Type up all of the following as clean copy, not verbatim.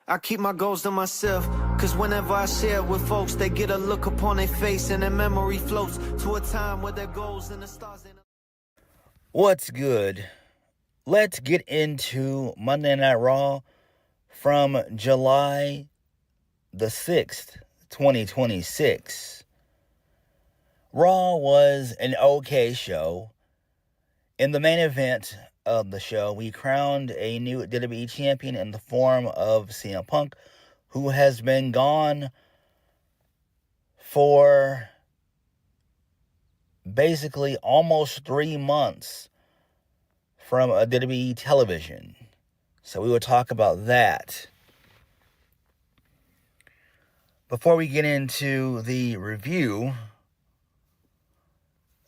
I keep my goals to myself, cause whenever I share it with folks, they get a look upon their face and their memory floats to a time where their goals and the stars ain't... What's good? Let's get into Monday Night Raw from July the 6th, 2026. Raw was an okay show. In the main event of the show, we crowned a new WWE champion in the form of CM Punk, who has been gone for basically almost 3 months from a WWE television. So we will talk about that. Before we get into the review,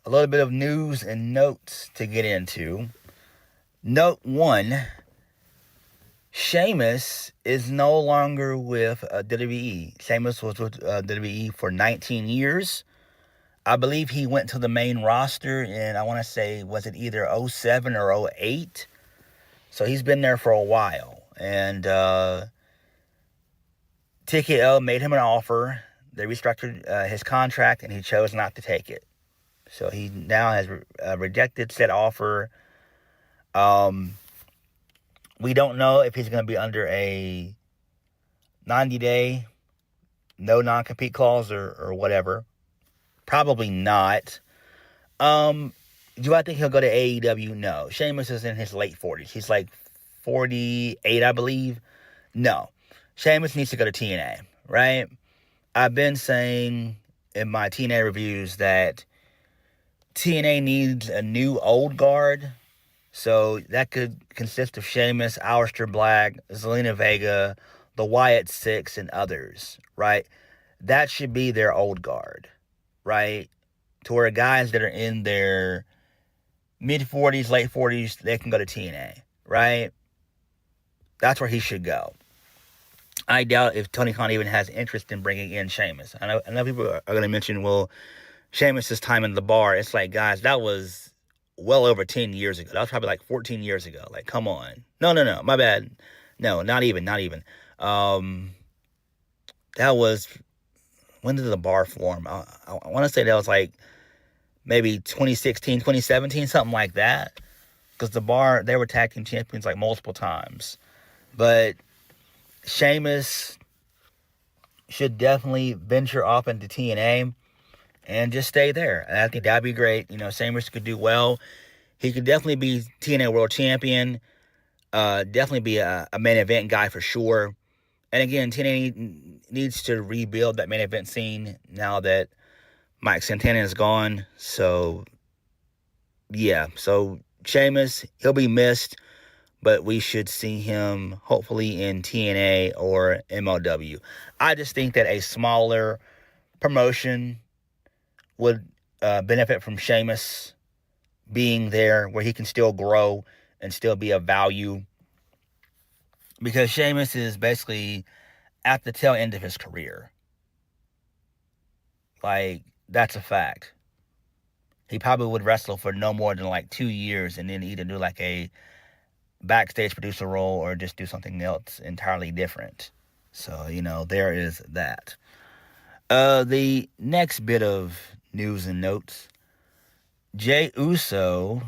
a little bit of news and notes to get into. Note 1, Sheamus is no longer with WWE. Sheamus was with WWE for 19 years. I believe he went to the main roster in, I want to say, was it either 07 or 08? So he's been there for a while. And TKO made him an offer. They restructured his contract, and he chose not to take it. So he now has rejected said offer. We don't know if he's going to be under a 90-day, no non-compete clause or whatever. Probably not. Do I think he'll go to AEW? No. Sheamus is in his late 40s. He's like 48, I believe. No. Sheamus needs to go to TNA, right? I've been saying in my TNA reviews that TNA needs a new old guard. So that could consist of Sheamus, Aleister Black, Zelina Vega, the Wyatt Six, and others, right? That should be their old guard, right? To where guys that are in their mid-40s, late 40s, they can go to TNA, right? That's where he should go. I doubt if Tony Khan even has interest in bringing in Sheamus. I know people are going to mention, well, Sheamus' time in the bar. It's like, guys, that was well over 10 years ago. That was probably like 14 years ago. Like, come on. No, my bad. No, not even. That was, when did the bar form? I want to say that was like maybe 2016, 2017, something like that. Because the bar, they were tag team champions like multiple times. But Sheamus should definitely venture off into TNA and just stay there. And I think that'd be great. You know, Sheamus could do well. He could definitely be TNA World Champion. Definitely be a main event guy for sure. And again, TNA needs to rebuild that main event scene now that Mike Santana is gone. So, yeah. So, Sheamus, he'll be missed. But we should see him hopefully in TNA or MLW. I just think that a smaller promotion would benefit from Sheamus being there, where he can still grow and still be of value. Because Sheamus is basically at the tail end of his career. Like, that's a fact. He probably would wrestle for no more than like 2 years and then either do like a backstage producer role or just do something else entirely different. So, you know, there is that. The next bit of news and notes. Jey Uso,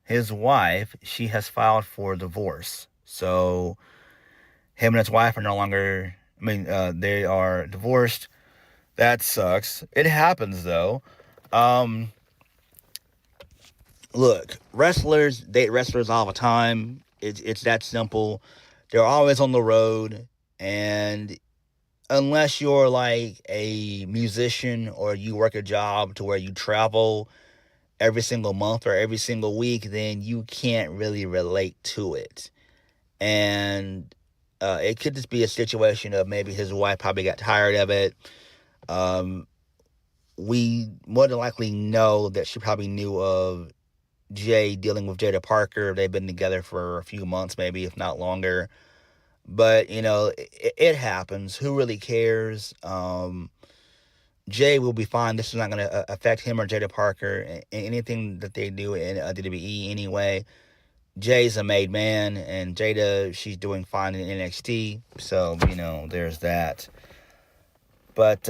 his wife, she has filed for divorce. So, him and his wife are no longer, they are divorced. That sucks. It happens, though. Look, wrestlers date wrestlers all the time. It's that simple. They're always on the road, and unless you're like a musician or you work a job to where you travel every single month or every single week, then you can't really relate to it. And it could just be a situation of maybe his wife probably got tired of it. We more than likely know that she probably knew of Jay dealing with Jada Parker. They've been together for a few months, maybe, if not longer. But, you know, it happens. Who really cares? Jay will be fine. This is not going to affect him or Jada Parker. Anything that they do in WWE anyway. Jay's a made man, and Jada, she's doing fine in NXT. So, there's that. But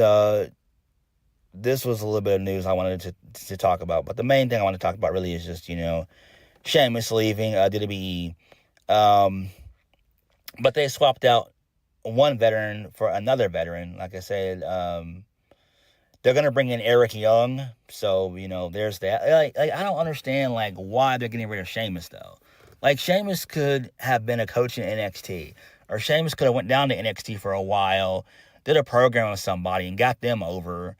this was a little bit of news I wanted to talk about. But the main thing I want to talk about really is just, Sheamus leaving WWE. But they swapped out one veteran for another veteran. Like I said, they're going to bring in Eric Young. So, there's that. I don't understand, why they're getting rid of Sheamus, though. Sheamus could have been a coach in NXT. Or Sheamus could have went down to NXT for a while, did a program with somebody, and got them over.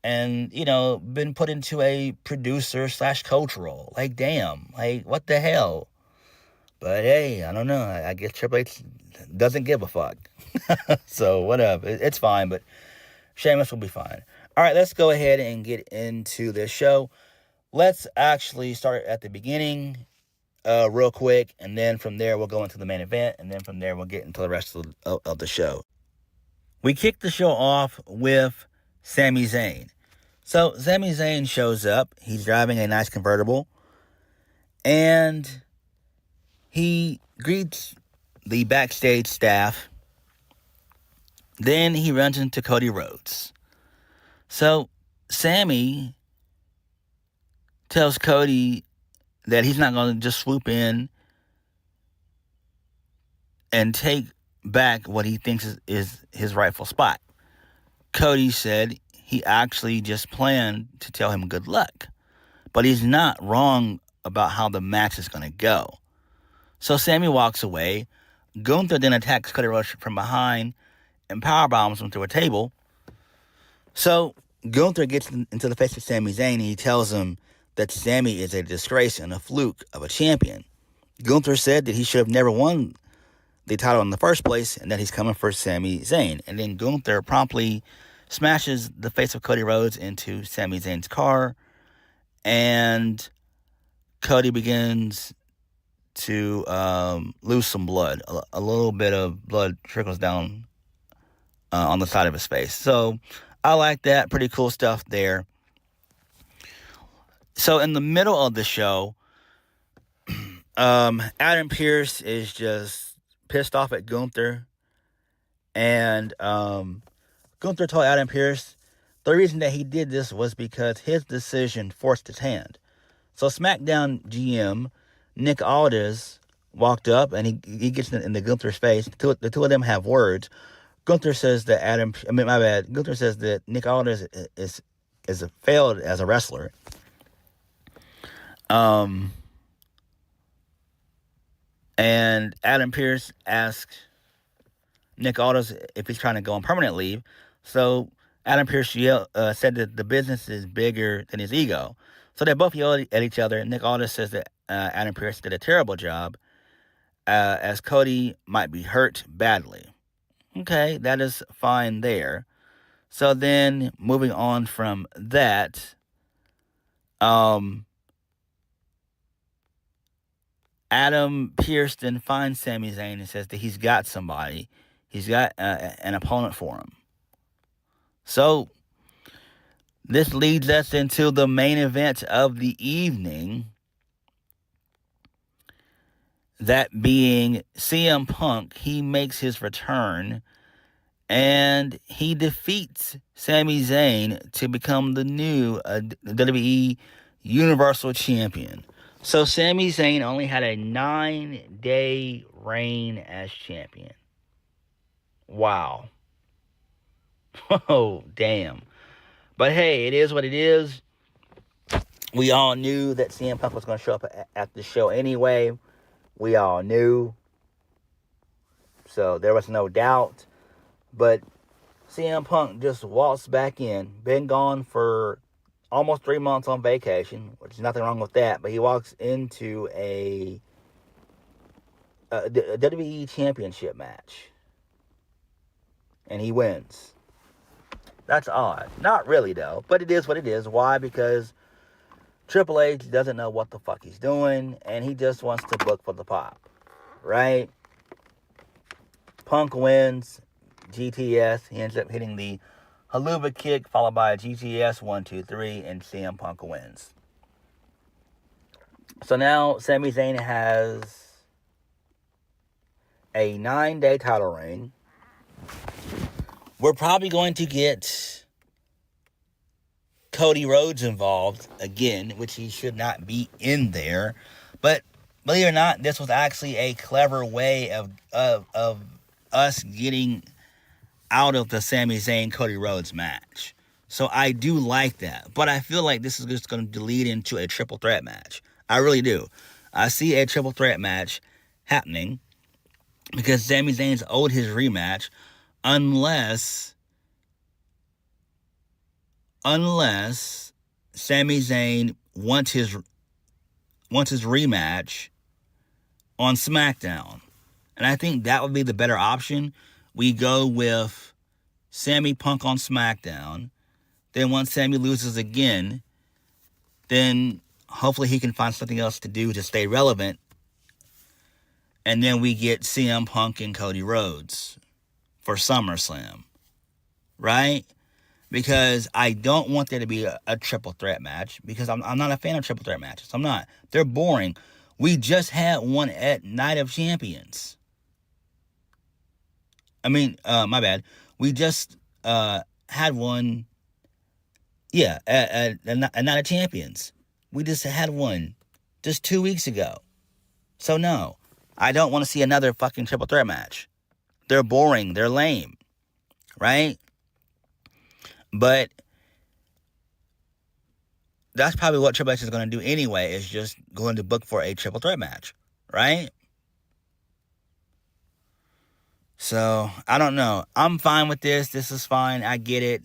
And, been put into a producer/coach role. Damn. What the hell? But, hey, I don't know. I guess Triple H doesn't give a fuck. So, whatever. It's fine, but Sheamus will be fine. All right, let's go ahead and get into this show. Let's actually start at the beginning real quick, and then from there we'll go into the main event, and then from there we'll get into the rest of the show. We kick the show off with Sami Zayn. So, Sami Zayn shows up. He's driving a nice convertible, and he greets the backstage staff. Then he runs into Cody Rhodes. So, Sami tells Cody that he's not going to just swoop in and take back what he thinks is his rightful spot. Cody said he actually just planned to tell him good luck. But he's not wrong about how the match is going to go. So Sami walks away. Gunther then attacks Cody Rhodes from behind and powerbombs him through a table. So Gunther gets into the face of Sami Zayn and he tells him that Sami is a disgrace and a fluke of a champion. Gunther said that he should have never won the title in the first place and that he's coming for Sami Zayn. And then Gunther promptly smashes the face of Cody Rhodes into Sami Zayn's car, and Cody begins to lose some blood. A little bit of blood trickles down on the side of his face. So I like that. Pretty cool stuff there. So in the middle of the show, Adam Pearce is just pissed off at Gunther. And Gunther told Adam Pearce the reason that he did this was because his decision forced his hand. So SmackDown GM Nick Aldis walked up and he gets in the Gunther's face. The two of them have words. Gunther says that Gunther says that Nick Aldis is failed as a wrestler. And Adam Pearce asked Nick Aldis if he's trying to go on permanent leave. So Adam Pearce said that the business is bigger than his ego. So they both yelled at each other. Nick Aldis says that Adam Pearce did a terrible job, as Cody might be hurt badly. Okay, that is fine there. So then, moving on from that, Adam Pearce then finds Sami Zayn and says that he's got somebody. He's got an opponent for him. So, this leads us into the main event of the evening. That being CM Punk. He makes his return and he defeats Sami Zayn to become the new WWE Universal Champion. So Sami Zayn only had a 9-day reign as champion. Wow. Oh, damn. But hey, it is what it is. We all knew that CM Punk was going to show up at the show anyway. We all knew. So there was no doubt. But CM Punk just waltzed back in. Been gone for almost 3 months on vacation, which is nothing wrong with that. But he walks into a WWE Championship match. And he wins. That's odd. Not really, though. But it is what it is. Why? Because Triple H doesn't know what the fuck he's doing. And he just wants to book for the pop. Right? Punk wins. GTS. He ends up hitting the Haluva kick, followed by a GTS 1, 2, 3. And CM Punk wins. So now Sami Zayn has a 9-day title reign. We're probably going to get Cody Rhodes involved again, which he should not be in there. But believe it or not, this was actually a clever way of us getting out of the Sami Zayn Cody Rhodes match. So I do like that. But I feel like this is just going to lead into a triple threat match. I really do. I see a triple threat match happening because Sami Zayn's owed his rematch unless Sami Zayn wants his rematch on SmackDown. And I think that would be the better option. We go with Sammy Punk on SmackDown. Then once Sammy loses again, then hopefully he can find something else to do to stay relevant. And then we get CM Punk and Cody Rhodes for SummerSlam. Right? Because I don't want there to be a triple threat match. Because I'm not a fan of triple threat matches. I'm not. They're boring. We just had one at Night of Champions. My bad. We just had one, at Night of Champions. We just had one just 2 weeks ago. So no, I don't want to see another fucking triple threat match. They're boring. They're lame. Right? But that's probably what Triple H is going to do anyway, is just going to book for a triple threat match. Right? So, I don't know. I'm fine with this. This is fine. I get it.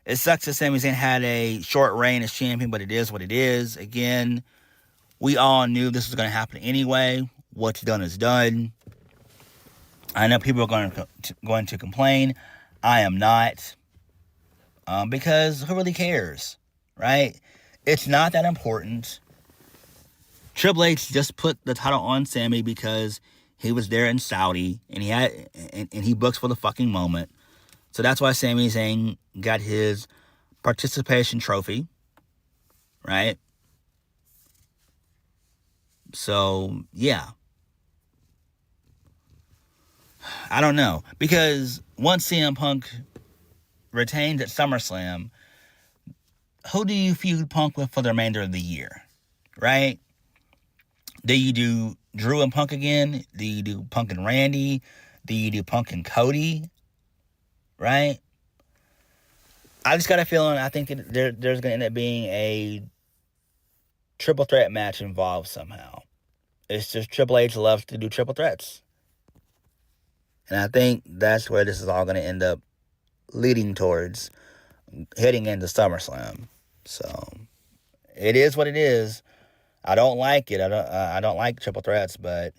It sucks that Sami Zayn had a short reign as champion, but it is what it is. Again, we all knew this was going to happen anyway. What's done is done. I know people are going to complain. I am not. Because who really cares? Right? It's not that important. Triple H just put the title on Sami because he was there in Saudi, and he books for the fucking moment. So that's why Sami Zayn got his participation trophy, right? So, yeah. I don't know. Because once CM Punk retains at SummerSlam, who do you feud Punk with for the remainder of the year, right? Do you do Drew and Punk again? Do you do Punk and Randy? Do you do Punk and Cody? Right? I just got a feeling, I think that there's going to end up being a triple threat match involved somehow. It's just Triple H loves to do triple threats. And I think that's where this is all going to end up leading towards, heading into SummerSlam. So, it is what it is. I don't like it. I don't like triple threats, but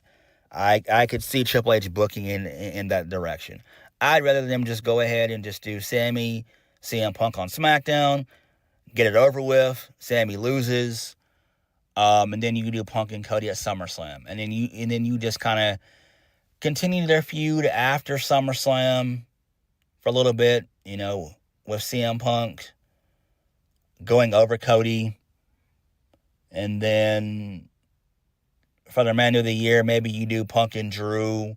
I could see Triple H booking in that direction. I'd rather them just go ahead and just do CM Punk on SmackDown, get it over with. Sammy loses, and then you do Punk and Cody at SummerSlam, and then you just kind of continue their feud after SummerSlam for a little bit, with CM Punk going over Cody. And then for the remainder of the year, maybe you do Punk and Drew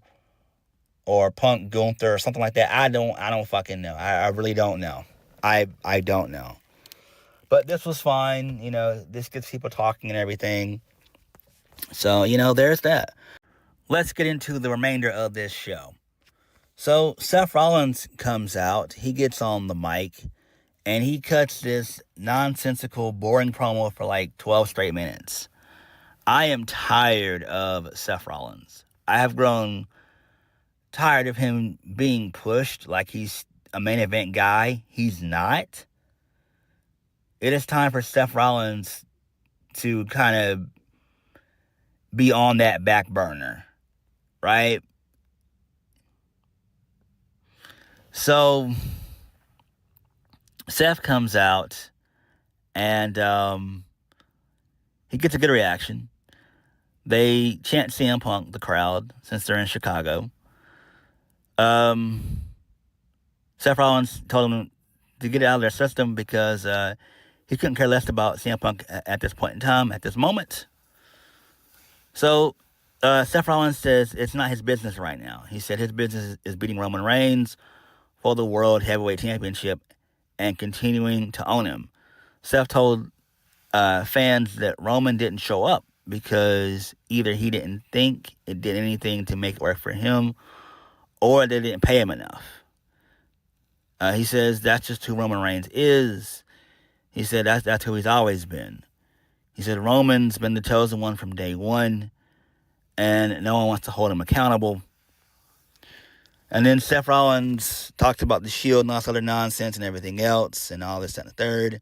or Punk Gunther or something like that. I don't fucking know. I really don't know. I don't know. But this was fine. This gets people talking and everything. So, there's that. Let's get into the remainder of this show. So, Seth Rollins comes out. He gets on the mic. And he cuts this nonsensical, boring promo for like 12 straight minutes. I am tired of Seth Rollins. I have grown tired of him being pushed like he's a main event guy. He's not. It is time for Seth Rollins to kind of be on that back burner. Right? So Seth comes out, and he gets a good reaction. They chant CM Punk, the crowd, since they're in Chicago. Seth Rollins told them to get it out of their system because he couldn't care less about CM Punk at this point in time, at this moment. So, Seth Rollins says it's not his business right now. He said his business is beating Roman Reigns for the World Heavyweight Championship and continuing to own him. Seth told fans that Roman didn't show up because either he didn't think it did anything to make it work for him, or they didn't pay him enough. He says that's just who Roman Reigns is. He said that's who he's always been. He said Roman's been the chosen one from day one, and no one wants to hold him accountable. And then Seth Rollins talked about the Shield and all this other nonsense and everything else and all this, that, and the third.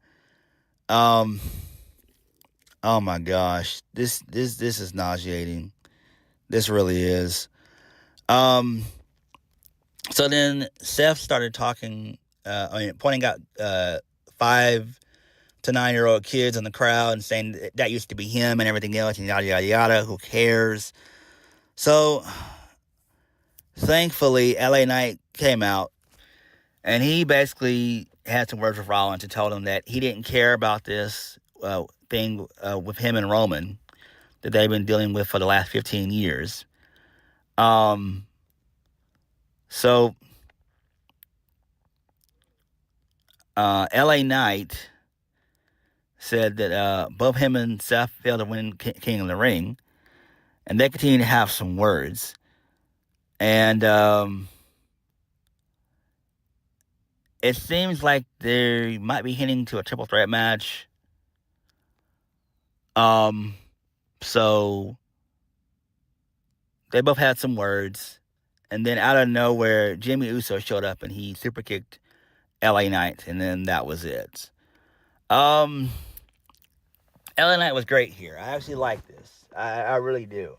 Oh my gosh, this is nauseating. This really is. So then Seth started talking, pointing out 5 to 9-year-old kids in the crowd and saying that used to be him and everything else and yada yada yada. Who cares? So thankfully, LA Knight came out and he basically had some words with Rollins and told him that he didn't care about this thing with him and Roman that they've been dealing with for the last 15 years. So LA Knight said that both him and Seth failed to win King of the Ring, and they continue to have some words. And it seems like they might be hinting to a triple threat match. So they both had some words, and then out of nowhere, Jimmy Uso showed up and he super kicked LA Knight, and then that was it. LA Knight was great here. I actually like this. I really do.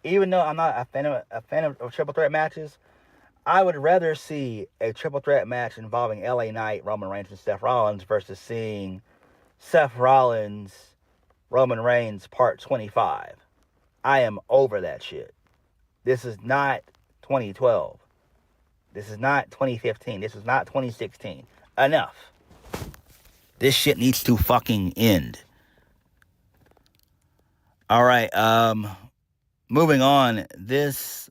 Even though I'm not a fan of triple threat matches, I would rather see a triple threat match involving LA Knight, Roman Reigns, and Seth Rollins versus seeing Seth Rollins, Roman Reigns Part 25. I am over that shit. This is not 2012. This is not 2015. This is not 2016. Enough. This shit needs to fucking end. All right, moving on. This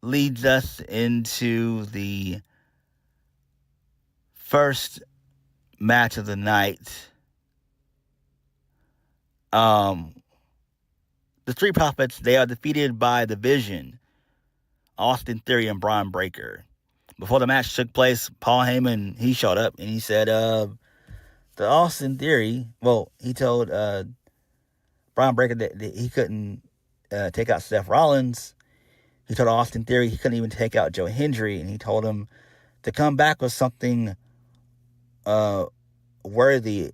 leads us into the first match of the night. The Street Profits, they are defeated by the Vision, Austin Theory, and Braun Breaker. Before the match took place, Paul Heyman, he showed up and he said, the Austin Theory, well, he told Braun Breaker that he couldn't take out Seth Rollins. He told Austin Theory he couldn't even take out Joe Hendry, and he told him to come back with something worthy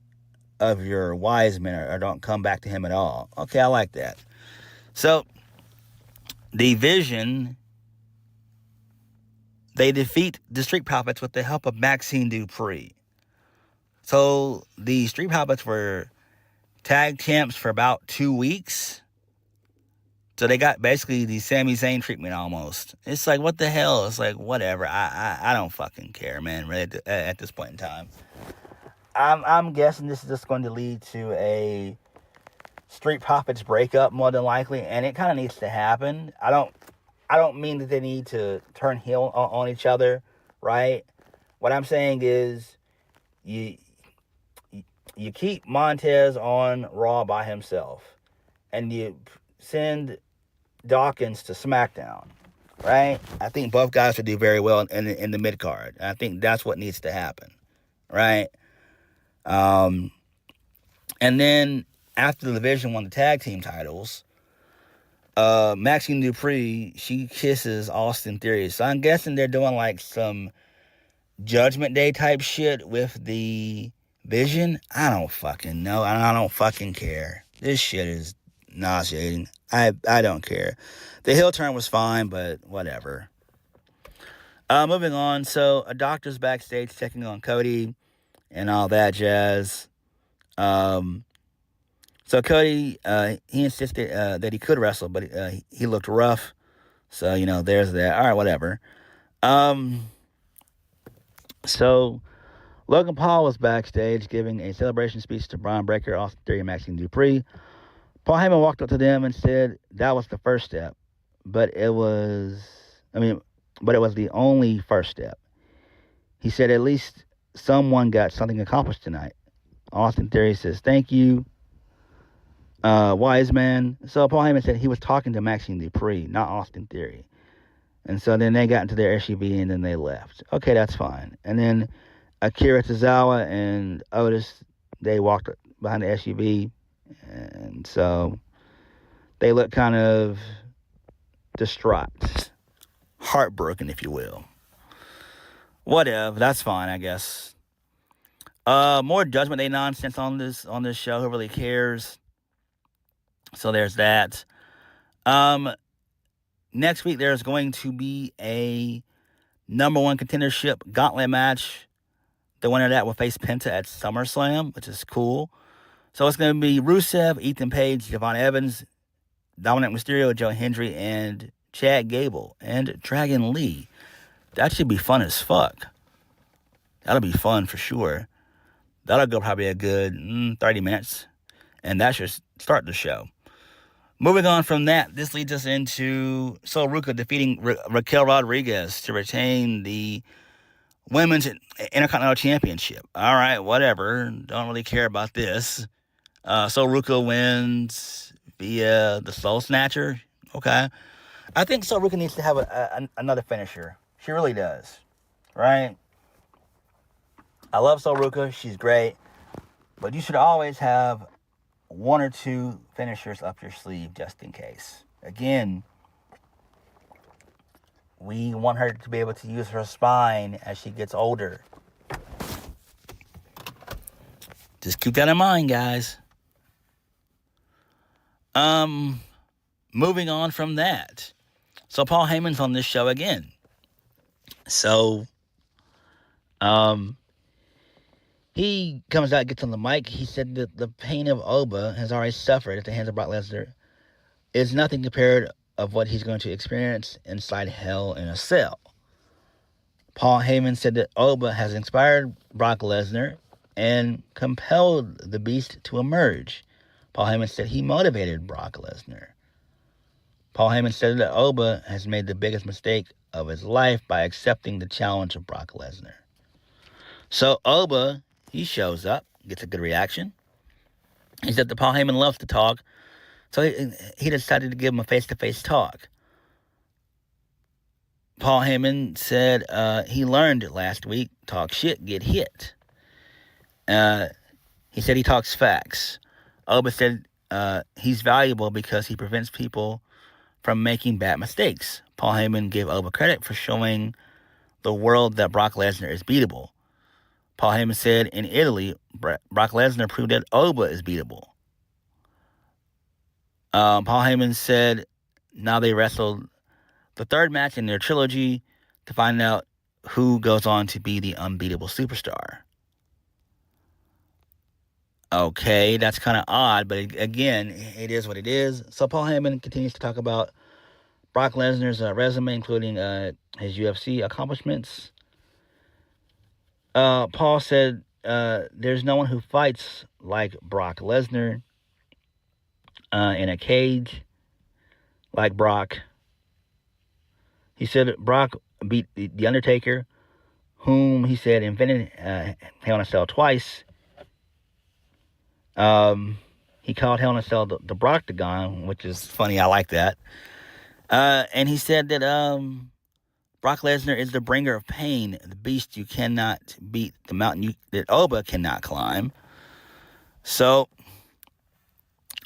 of your wise men, or don't come back to him at all. Okay, I like that. So, the Vision, they defeat the Street Profits with the help of Maxine Dupri. So, the Street Profits were tag champs for about 2 weeks. So they got basically the Sami Zayn treatment almost. It's like, what the hell? It's like, whatever. I don't fucking care, man, really, at this point in time. I'm guessing this is just going to lead to a Street Profits breakup, more than likely, and it kind of needs to happen. I don't mean that they need to turn heel on each other, right? What I'm saying is, you keep Montez on Raw by himself, and you send Dawkins to SmackDown, right? I think both guys would do very well in the mid card. I think that's what needs to happen, right? And then after the Division won the tag team titles, Maxine Dupri, she kisses Austin Theory. So I'm guessing they're doing like some Judgment Day type shit with the Vision. I don't fucking know. I don't fucking care. This shit is nauseating. I don't care. The heel turn was fine, but whatever. Moving on. So a doctor's backstage checking on Cody and all that jazz. So Cody, he insisted that he could wrestle, but he looked rough. So, there's that. All right, whatever. So Logan Paul was backstage giving a celebration speech to Braun Breaker, Austin Theory, and Maxine Dupri. Paul Heyman walked up to them and said that was the first step, but it was, but it was the only first step. He said at least someone got something accomplished tonight. Austin Theory says thank you. Wise man. So Paul Heyman said he was talking to Maxine Dupri, not Austin Theory. And so then they got into their SUV and then they left. Okay, that's fine. And then Akira Tozawa and Otis, they walked behind the SUV. And so they looked kind of distraught. Heartbroken, if you will. Whatever, that's fine, I guess. More Judgment Day nonsense on this show. Who really cares? So there's that. Next week there's going to be a number one contendership gauntlet match. The winner of that will face Penta at SummerSlam, which is cool. So it's going to be Rusev, Ethan Page, Devon Evans, Dominic Mysterio, Joe Hendry, and Chad Gable, and Dragon Lee. That should be fun as fuck. That'll be fun for sure. That'll go probably a good 30 minutes. And that should start the show. Moving on from that, this leads us into Sol Ruca defeating Raquel Rodriguez to retain the Women's Intercontinental Championship. All right, whatever. Don't really care about this. Sol Ruca wins via the Soul Snatcher. Okay. I think Sol Ruca needs to have another finisher. She really does. Right? I love Sol Ruca. She's great. But you should always have one or two finishers up your sleeve just in case. Again, we want her to be able to use her spine as she gets older. Just keep that in mind, guys. Moving on from that. So Paul Heyman's on this show again. So, he comes out, gets on the mic. He said that the pain of Oba has already suffered at the hands of Brock Lesnar is nothing compared of what he's going to experience inside Hell in a Cell. Paul Heyman said that Oba has inspired Brock Lesnar and compelled the Beast to emerge. Paul Heyman said he motivated Brock Lesnar. Paul Heyman said that Oba has made the biggest mistake of his life by accepting the challenge of Brock Lesnar. So Oba, he shows up, gets a good reaction. He said that Paul Heyman loves to talk, so he decided to give him a face-to-face talk. Paul Heyman said he learned last week, talk shit, get hit. He said he talks facts. Oba said he's valuable because he prevents people from making bad mistakes. Paul Heyman gave Oba credit for showing the world that Brock Lesnar is beatable. Paul Heyman said in Italy, Brock Lesnar proved that Oba is beatable. Paul Heyman said now they wrestled the third match in their trilogy to find out who goes on to be the unbeatable superstar. Okay, that's kind of odd, but again, it is what it is. So Paul Heyman continues to talk about Brock Lesnar's resume, including his UFC accomplishments. Paul said there's no one who fights like Brock Lesnar in a cage like Brock. He said Brock beat The Undertaker, whom he said invented Hell in a Cell twice. He called Hell in a Cell the Brocktagon, which is funny. I like that. And he said that Brock Lesnar is the bringer of pain, the beast you cannot beat, the mountain that Oba cannot climb. So,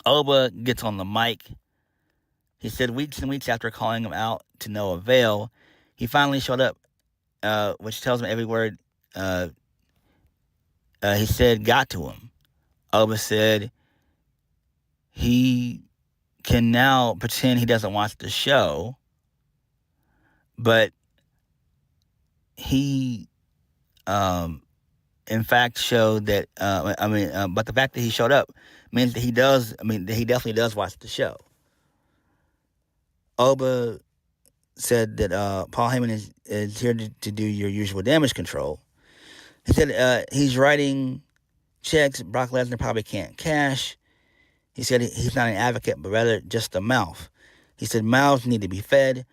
Oba gets on the mic. He said weeks and weeks after calling him out to no avail, he finally showed up, which tells me every word he said got to him. Oba said he can now pretend he doesn't watch the show, but he, in fact, showed that, but the fact that he showed up means that he definitely does watch the show. Oba said that Paul Heyman is here to do your usual damage control. He said he's writing checks Brock Lesnar probably can't cash. He said he's not an advocate, but rather just a mouth. He said mouths need to be fed,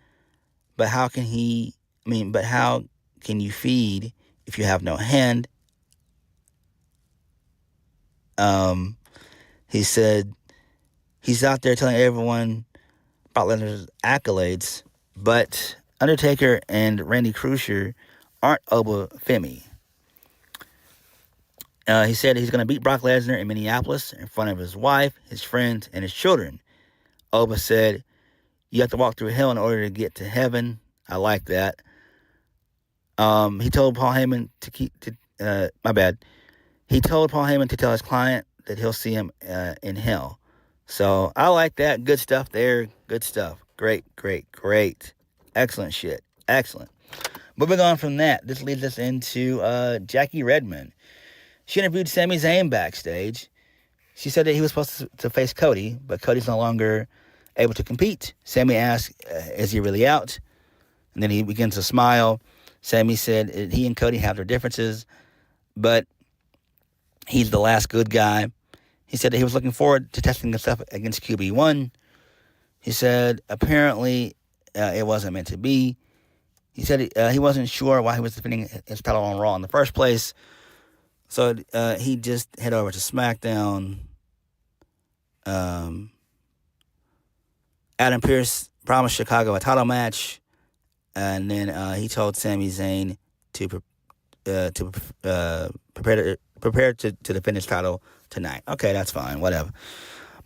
but how can you feed if you have no hand? He said he's out there telling everyone about Lesnar's accolades, but Undertaker and Randy Cruiser aren't Oba Femi. He said he's going to beat Brock Lesnar in Minneapolis in front of his wife, his friends, and his children. Oba said, "You have to walk through hell in order to get to heaven." I like that. He told Paul Heyman He told Paul Heyman to tell his client that he'll see him in hell. So I like that. Good stuff there. Good stuff. Great. Excellent shit. Excellent. Moving on from that, this leads us into Jackie Redmond. She interviewed Sami Zayn backstage. She said that he was supposed to face Cody, but Cody's no longer able to compete. Sami asked, is he really out? And then he begins to smile. Sami said he and Cody have their differences, but he's the last good guy. He said that he was looking forward to testing himself against QB1. He said apparently it wasn't meant to be. He said he wasn't sure why he was defending his title on Raw in the first place. So he just head over to SmackDown. Adam Pearce promised Chicago a title match. And then he told Sami Zayn to prepare to defend his title tonight. Okay, that's fine. Whatever.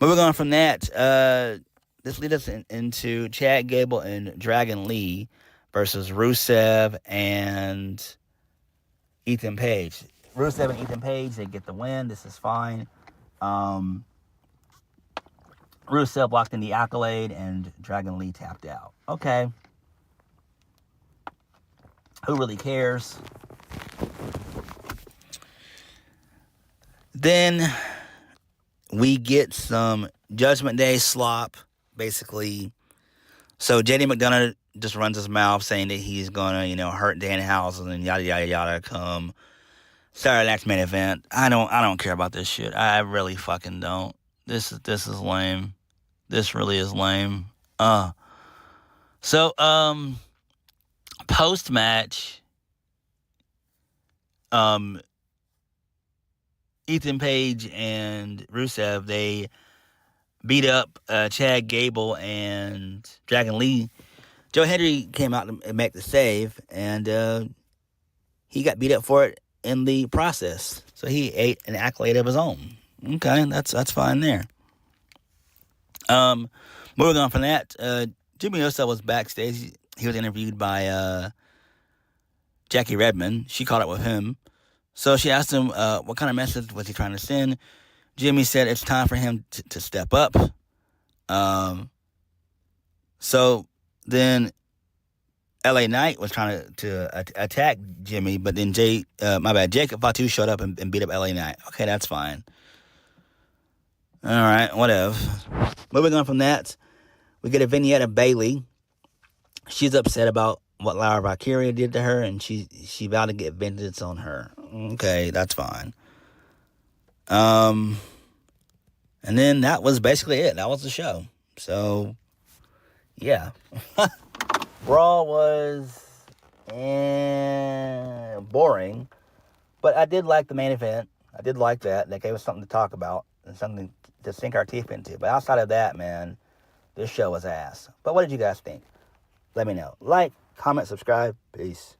Moving on from that, this leads us into Chad Gable and Dragon Lee versus Rusev and Ethan Page. Rusev and Ethan Page, they get the win. This is fine. Rusev blocked in the accolade, and Dragon Lee tapped out. Okay. Who really cares? Then we get some Judgment Day slop, basically. So JD McDonough just runs his mouth saying that he's gonna, hurt Danhausen and yada yada yada come Saturday night's main event. I don't care about this shit. I really fucking don't. This is lame. This really is lame. So post match, Ethan Page and Rusev, they beat up Chad Gable and Dragon Lee. Joe Hendry came out to make the save, and he got beat up for it in the process. So he ate an accolade of his own. Okay, that's fine there. Moving on from that, Jimmy Uso was backstage. He was interviewed by Jackie Redmond. She caught up with him. So she asked him what kind of message was he trying to send. Jimmy said it's time for him to step up. So then LA Knight was trying to attack Jimmy, but then Jacob Fatu showed up and beat up LA Knight. Okay, that's fine. All right, whatever. Moving on from that, we get a vignette of Bayley. She's upset about what Laura Valkyria did to her, and she vowed to get vengeance on her. Okay, that's fine. And then that was basically it. That was the show. So, yeah. Raw was boring, but I did like the main event. I did like that. That gave us something to talk about and something to sink our teeth into. But outside of that, man, this show was ass. But what did you guys think? Let me know. Like, comment, subscribe. Peace.